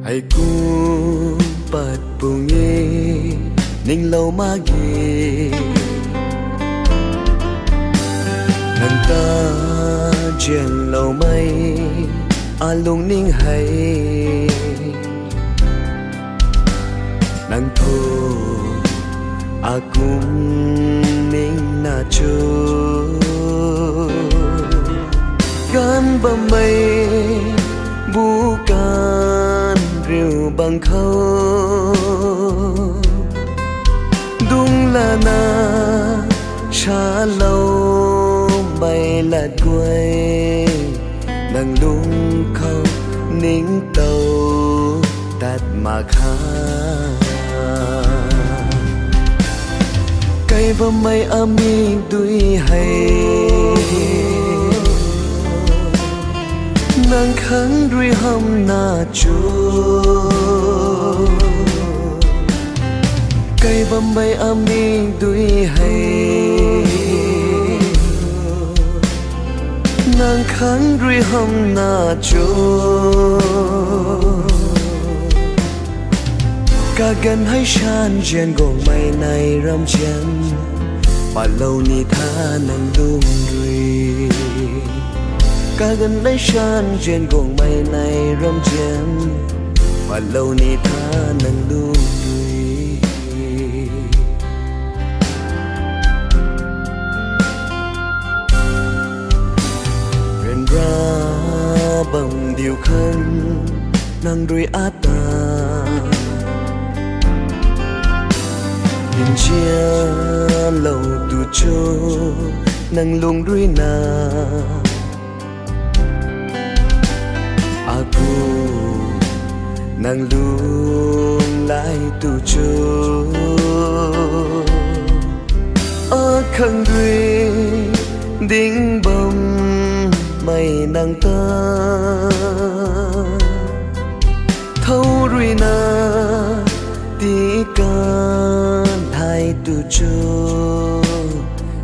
Hãy cùng bật bùng nghe ninh lâu mà ghê nàng ta chuyện lâu mây lung ninh hay nàng thô cũng ninh na chô gan bầm mây bukan rìu bằng khâu đúng là na cha lâu bay lạt quay nàng đúng khâu nính tàu tạt mà khá cây và mây ami tuy hay nàng kháng đuôi hâm na chua cây và mây ami tuy hay nàng kháng đuôi hâm na chua cả gần hay shan trên gồng mây này râm chân bà lâu ni tha nàng đúng rồi cả gần hay shan trên gồng mây này râm chân bà lâu ni tha nàng đúng rồi rèn ra bằng điều khăn nàng đuôi át ta chia lâu tu cho nàng lung đuôi na aku nàng lung lại tu cho khăn đuôi đinh bông mây nàng ta thâu đuôi na tí can hai tu cho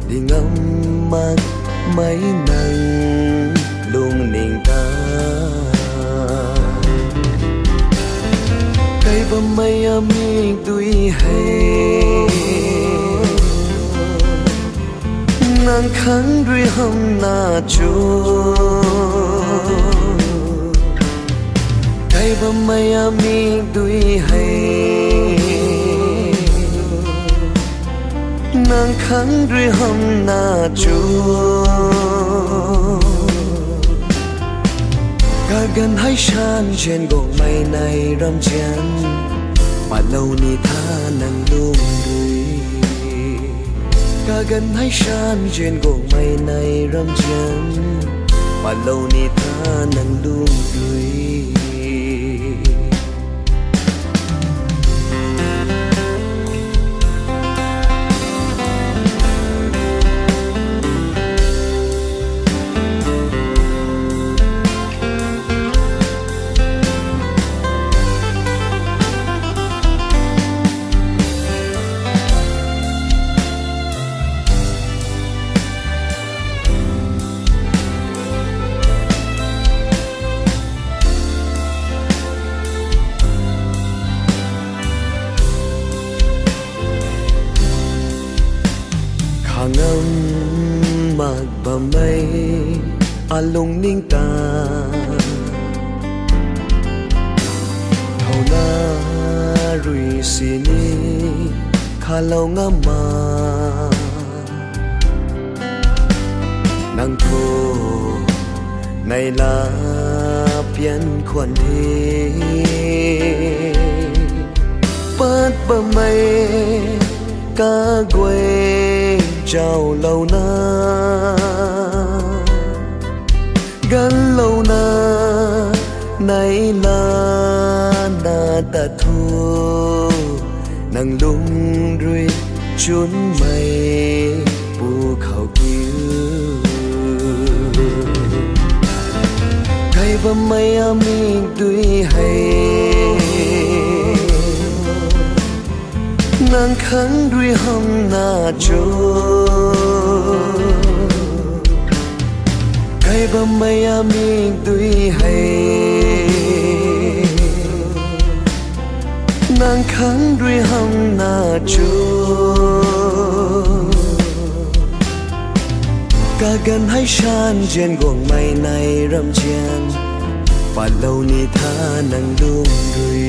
đi ngắm mắt mấy nắng luôn niềm ta cây và mây ami tuy hay nàng kháng đuôi hâm na chua cây và mây ami tuy hay nàng kháng đuôi hâm na chua cả gần hay shan trên gồng mây này râm chân mà lâu ni tha nàng đúng rồi cả gần hay shan trên gồng mây này râm chân mà lâu ni tha nàng đúng rồi ngâm mặc bờ mây lung ninh ta thầu na rui sini kha lâu ngâm mà nàng thô này là biến khuẩn thế bắt bờ mây cá quê chào lâu na gần lâu na này là na ta thua nàng lung ruồi chốn mây bu khảo cứu cây và mây ami tuy hay nàng kháng đuôi hâm na chô cây và mây ami tuy hay nàng kháng đuôi hâm na chúa cả gần hay shan trên guồng mây này râm chen và lâu ni tha nàng đung đuôi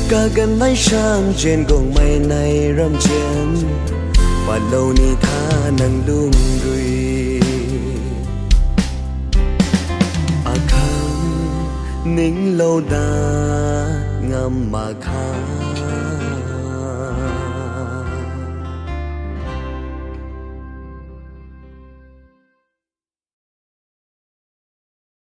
cả gần hay shan trên guồng mây này râm chen và lâu ni tha nàng đung đuôi à khang nín lâu đà ngâm mà khang